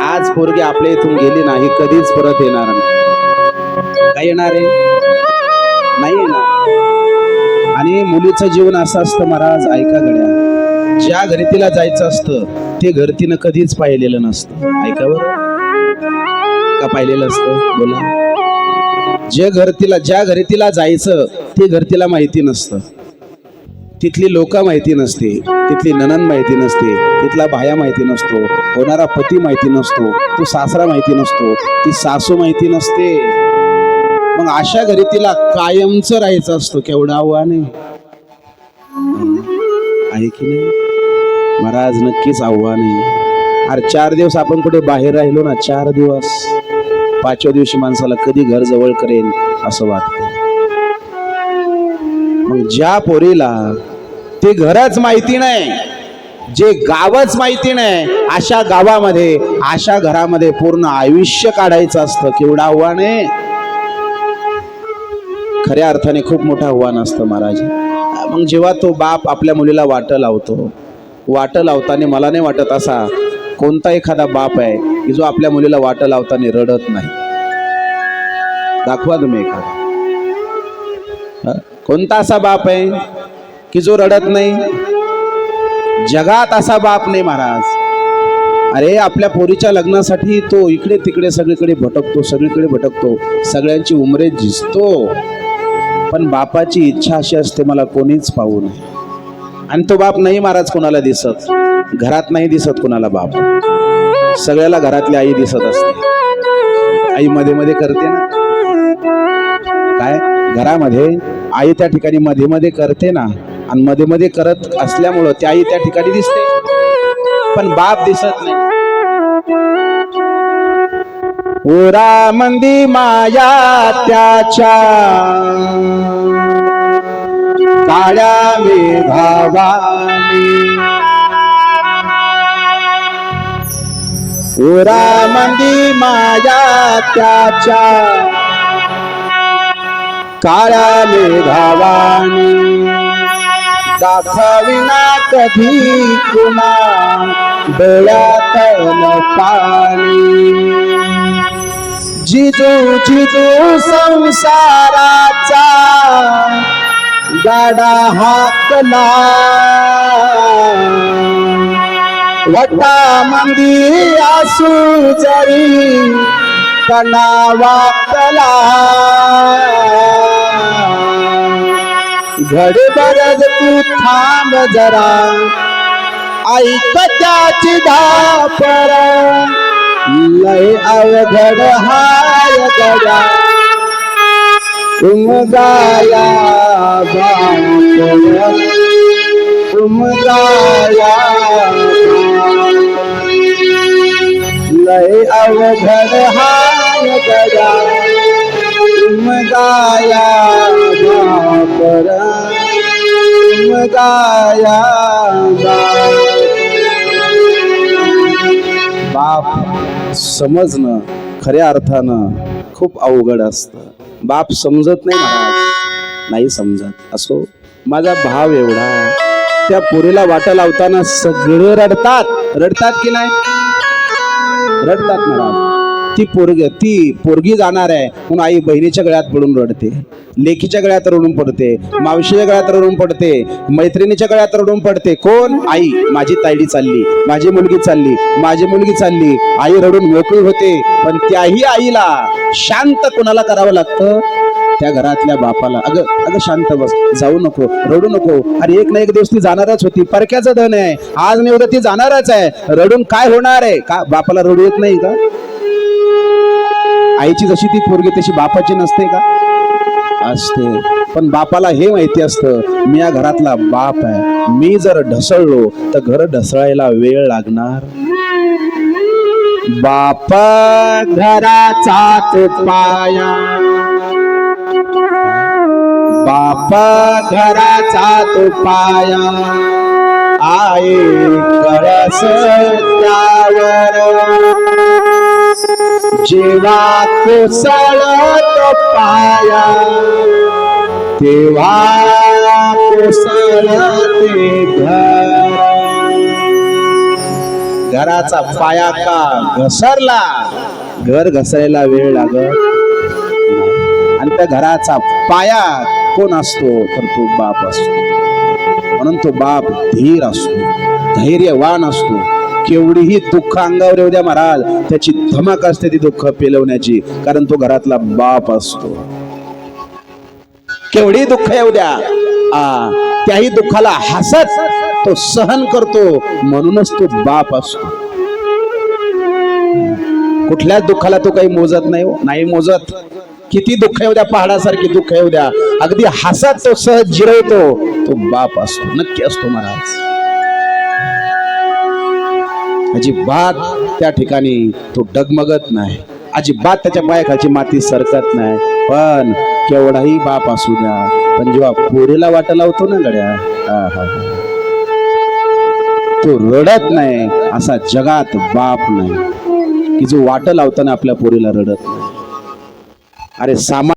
आज पोरगी आपल्या इथून गेली नाही, कधीच परत येणार नाही. काय येणार आहे? नाही येणार. आणि मुलीचं जीवन असं असतं महाराज, ऐका गड्या, ज्या घरी तिला जायचं असतं ते घर तिनं कधीच पाहिलेलं नसतं. ऐका बरं, का पाहिलेलं असतं? बोला. ज्या घरी तिला जायचं ते घर तिला माहिती नसतं. तिथली लोक माहिती नसते, तिथली नणंद माहिती नसते, तिथला भाया माहिती नसतो, होणारा पती माहिती नसतो, तो सासरा माहिती नसतो, ती सासू माहिती नसते. मग अशा घरी तिला कायमचं राहायचं असतं. केवढं आव्हान आहे की नाही महाराज? नक्कीच आव्हान आहे. अरे 4 दिवस आपण कुठे बाहेर राहिलो ना, 4 दिवस, 5व्या दिवशी माणसाला कधी घर जवळ करेन असं वाटतं. मग ज्या पोरीला ते घरच माहिती नाही, जे गावच माहिती नाही, अशा गावामध्ये, अशा घरामध्ये पूर्ण आयुष्य काढायचं असतं. केवढं आव्हान आहे! खऱ्या अर्थाने खूप मोठं आव्हान असतं महाराज. मग जेव्हा तो बाप आपल्या मुलीला वाटं लावतो, वाटं लावताना मला नाही वाटत असा कोणता एखादा बाप आहे की जो आपल्या मुलीला वाटं लावताना रडत नाही. दाखवा तुम्ही एखादा. कोणता असा बाप आहे की जो रडत नाही? जगात असा बाप नाही महाराज. अरे आपल्या पोरीच्या लग्नासाठी तो इकडे तिकडे सगळीकडे भटकतो, सगळीकडे भटकतो, सगळ्यांची उमरे झिजतो, पण बापाची इच्छा अशी असते मला कोणीच पाहू नये. आणि तो बाप नाही महाराज कोणाला दिसत, घरात नाही दिसत कोणाला बाप, सगळ्याला घरातली आई दिसत असते. आई मध्ये मध्ये करते ना, काय घरामध्ये आई त्या ठिकाणी मध्ये मध्ये करते ना, आणि मध्ये मध्ये करत असल्यामुळं ती आई त्या ठिकाणी दिसते, पण बाप दिसत नाही. ओरा मंदी माया त्याच्या काळ्या मेघावानी, ओरा मंदी माया त्याच्या काळ्या मेघावानी, दाखविना कधी कुणा डोळ्यात पाणी. जिजू जिजू संसाराचा गाडा हाकला, वटा मंदी आसू जरी कणा वाकला. घडभर तू थांब जरा, ऐक त्याची धापर, लय अवघड हाय गड्या उमगाया बापर, उमगाया लय अवघड हाय गड्या उमगाया बापर, उमगाया बाप समजणं खऱ्या अर्थानं खूप अवघड असतं. बाप समजत नाही महाराज, नाही समजत. असो, माझा भाव एवढा, त्या पोरीला वाटा लावताना सगळे रडतात. रडतात की नाही? रडतात महाराज. ती पोरगी जाणार आहे म्हणून आई बहिणीच्या गळ्यात पडून रडते, लेकीच्या गळ्यात रडून पडते, मावशीच्या गळ्यात रडून पडते, मैत्रिणीच्या गळ्यात रडून पडते. कोण? आई. माझी तायडी चालली, माझी मुलगी चालली, माझी मुलगी चालली. आई रडून मोकळी होते, पण त्याही आईला शांत कोणाला करावं लागतं? त्या घरातल्या बापाला. अगं अगं शांत बस, जाऊ नको, रडू नको. अरे एक ना एक दिवस ती जाणारच होती, परक्याचं धन आहे, आज नाही उद्या ती जाणारच आहे, रडून काय होणार आहे? का बापाला रडू येत नाही का? आईची जशी ती पोरगी तशी बापाची नसते का? असते. पण बापाला हे माहिती असतं मी या घरातला बाप आहे, मी जर ढसळलो तर घर ढसळायला वेळ लागणार. बाप घराचा तो पाया, बाप घराचा तो पाया, आई कळस त्यावर जेव्हा कोसळतो पाया, तेव्हा कोसळते घर. घराचा पाया का घसरला, घर घसरायला वेळ लागत नाही. आणि त्या घराचा पाया कोण असतो तर तो बाप असतो. म्हणून तो बाप धीर असतो, धैर्यवान असतो. केवढीही दुःख अंगावर येऊ द्या महाराज, त्याची धमक असते ती दुःख पेलवण्याची, कारण तो घरातला बाप असतो. केवढी दुःख येऊ द्या, त्याही दुःखाला हसत तो सहन करतो, म्हणूनच तो बाप असतो. कुठल्याच दुःखाला तो काही मोजत नाही, नाही मोजत. किती दुःख येऊ द्या, पहाडासारखी दुःख येऊ द्या, अगदी हसत तो सहज जिरवतो, तो बाप असतो, नक्की असतो महाराज. अजिबात त्या ठिकाणी तो डगमगत नाही, अजिबात त्याच्या पायाखालची माती सरकत नाही. पण केवढाही बाप असू द्या, पण जेव्हा पोरीला वाट लावतो ना गड्या, तो रडत नाही. असा जगात बाप नाही की जो वाट लावताना आपल्या पोरीला रडत नाही. अरे सामा